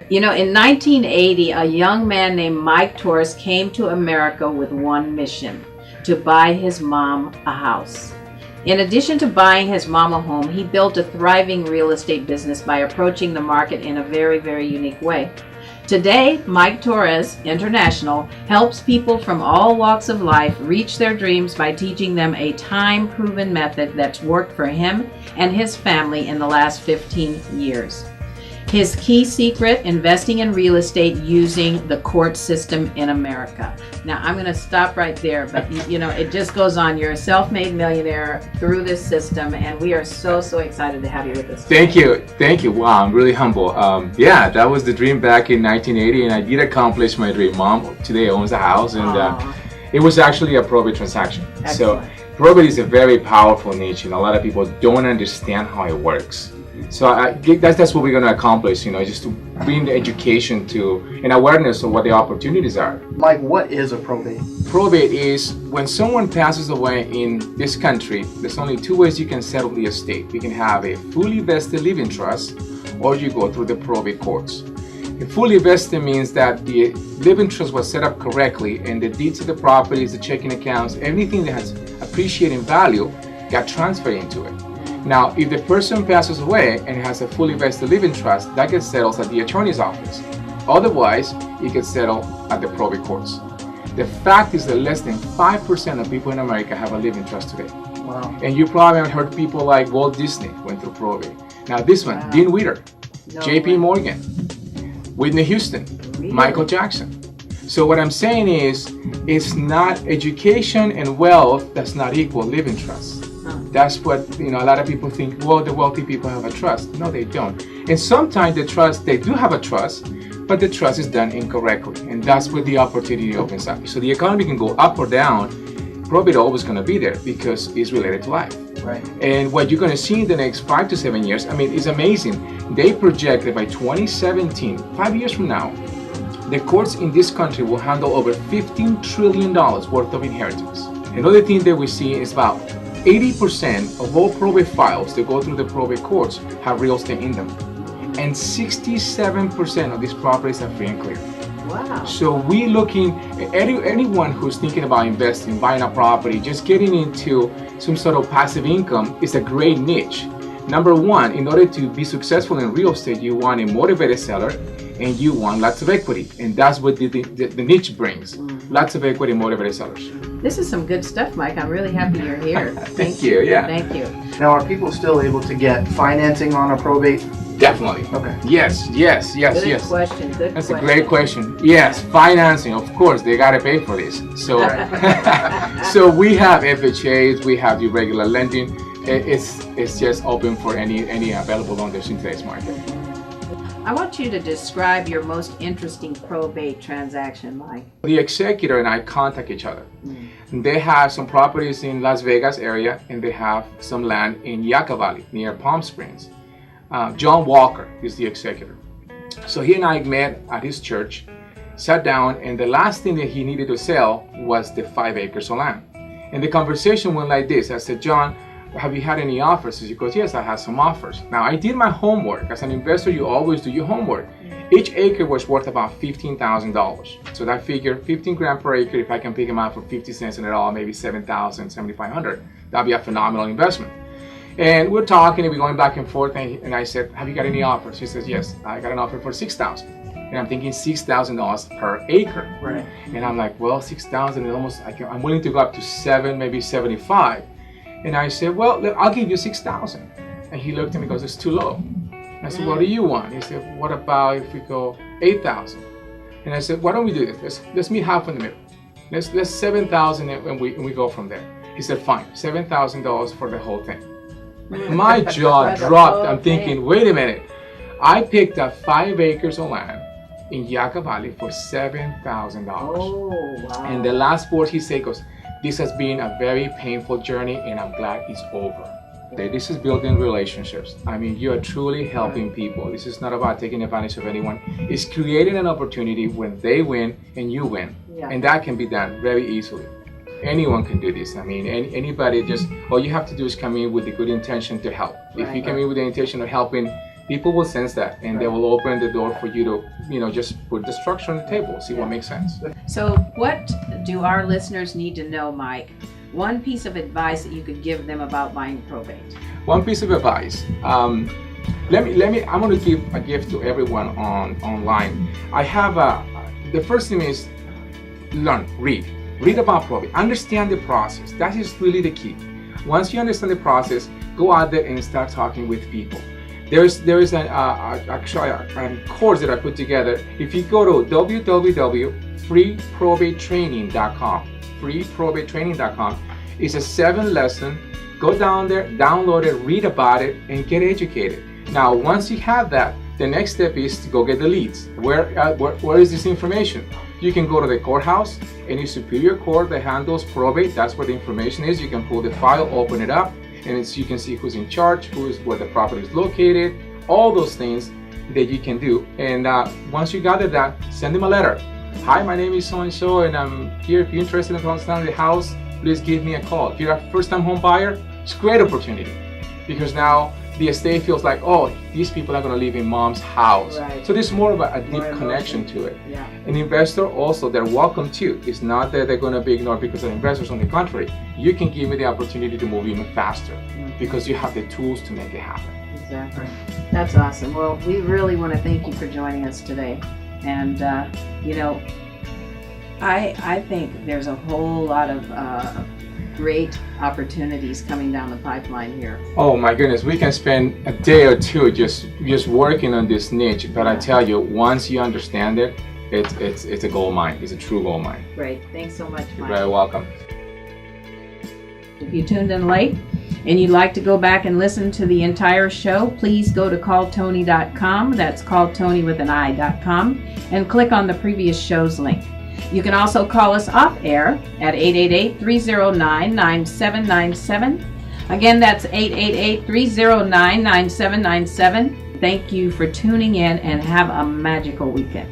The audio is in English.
You know, in 1980, a young man named Mike Torres came to America with one mission: to buy his mom a house. In addition to buying his mom a home, he built a thriving real estate business by approaching the market in a very, very unique way. Today, Mike Torres International helps people from all walks of life reach their dreams by teaching them a time-proven method that's worked for him and his family in the last 15 years. His key secret: investing in real estate using the court system in America. Now, I'm going to stop right there, but you know, it just goes on. You're a self-made millionaire through this system, and we are so excited to have you with us today. Thank you. Wow, I'm really humble. Yeah, that was the dream back in 1980, and I did accomplish my dream. Mom today owns a house, and it was actually a probate transaction. Excellent. So probate is a very powerful niche, and a lot of people don't understand how it works. So that's what we're going to accomplish, you know, just to bring the education to and awareness of what the opportunities are. Mike, what is a probate? Probate is when someone passes away in this country. There's only two ways you can settle the estate. You can have a fully vested living trust, or you go through the probate courts. A fully vested means that the living trust was set up correctly, and the deeds of the properties, the checking accounts, everything that has appreciating value got transferred into it. Now, if the person passes away and has a fully vested living trust, that gets settled at the attorney's office. Otherwise, it gets settled at the probate courts. The fact is that less than 5% of people in America have a living trust today. Wow. And you probably have heard people like Walt Disney went through probate. Now this one, Wow. Dean Witter, No JP way. Morgan, Whitney Houston, Really? Michael Jackson. So what I'm saying is, it's not education and wealth that's not equal living trust. That's what, you know, a lot of people think, well, the wealthy people have a trust. No, they don't. And sometimes they do have a trust, but the trust is done incorrectly. And that's where the opportunity opens up. So the economy can go up or down. Probate always going to be there because it's related to life. Right. And what you're going to see in the next 5 to 7 years, I mean, it's amazing. They project that by 2017, 5 years from now, the courts in this country will handle over $15 trillion worth of inheritance. Another thing that we see is about 80% of all probate files that go through the probate courts have real estate in them. And 67% of these properties are free and clear. Wow. So we looking, anyone who's thinking about investing, buying a property, just getting into some sort of passive income is a great niche. Number one, in order to be successful in real estate, you want a motivated seller and you want lots of equity. And that's what the niche brings. Lots of equity, motivated sellers. This is some good stuff, Mike. I'm really happy you're here. Thank you, yeah. Thank you. Now, are people still able to get financing on a probate? Definitely. Okay. Yes. Good question. That's a great question. Yes, financing, of course, they got to pay for this. So, so we have FHAs, we have the regular lending. It's just open for any available lenders in today's market. I want you to describe your most interesting probate transaction, Mike. The executor and I contact each other. They have some properties in Las Vegas area, and they have some land in Yucca Valley near Palm Springs. John Walker is the executor. So he and I met at his church, sat down, and the last thing that he needed to sell was the 5 acres of land. And the conversation went like this. I said, John, have you had any offers? He goes, yes, I had some offers. Now, I did my homework. As an investor, you always do your homework. Each acre was worth about $15,000. So that figure, 15 grand per acre, if I can pick them out for 50 cents on the dollar, maybe 7,000, 7,500. That'd be a phenomenal investment. And we're talking and we're going back and forth. And I said, have you got any offers? He says, yes, I got an offer for $6,000. And I'm thinking $6,000 per acre. Right. And I'm like, well, 6,000 is almost, I'm willing to go up to 7, maybe 75. And I said, well, I'll give you 6,000. And he looked at me and goes, it's too low. I said, what do you want? He said, what about if we go 8,000? And I said, why don't we do this? Let's meet half in the middle. Let's 7,000 and we go from there. He said, fine, $7,000 for the whole thing. My jaw dropped. I'm thinking, wait a minute. I picked up 5 acres of land in Yucca Valley for $7,000. Oh, wow. And the last word he said goes, this has been a very painful journey and I'm glad it's over. This is building relationships. I mean, you are truly helping people. This is not about taking advantage of anyone. It's creating an opportunity when they win and you win. Yeah. And that can be done very easily. Anyone can do this. I mean, anybody, just all you have to do is come in with the good intention to help. If you come in with the intention of helping people will sense that, and they will open the door for you to, just put the structure on the table, see what makes sense. So what do our listeners need to know, Mike? One piece of advice that you could give them about buying probate. One piece of advice. I'm going to give a gift to everyone online. I have the first thing is learn, read about probate, understand the process. That is really the key. Once you understand the process, go out there and start talking with people. There is actually a course that I put together. If you go to www.freeprobatetraining.com, freeprobatetraining.com, it's a 7-lesson. Go down there, download it, read about it, and get educated. Now, once you have that, the next step is to go get the leads. Where is this information? You can go to the courthouse, any superior court that handles probate. That's where the information is. You can pull the file, open it up, and you can see who's in charge, where the property is located, all those things that you can do. And once you gather that, send them a letter. Hi, my name is so-and-so, and I'm here. If you're interested in understanding the house, please give me a call. If you're a first-time home buyer, it's a great opportunity, because now the estate feels like, oh, these people are going to live in mom's house. Right. So there's more of a deep connection to it. Yeah. An investor also, they're welcome too. It's not that they're going to be ignored because of investors. On the contrary, you can give me the opportunity to move even faster because you have the tools to make it happen. Exactly. That's awesome. Well, we really want to thank you for joining us today. And, I think there's a whole lot of great opportunities coming down the pipeline here. Oh my goodness, we can spend a day or two just working on this niche, but I tell you, once you understand it, it's a gold mine. It's a true gold mine. Great. Thanks so much, Mike. You're very welcome. If you tuned in late and you'd like to go back and listen to the entire show, please go to calltoni.com. That's calltoni.com, and click on the previous show's link. You can also call us off air at 888-309-9797. Again, that's 888-309-9797. Thank you for tuning in, and have a magical weekend.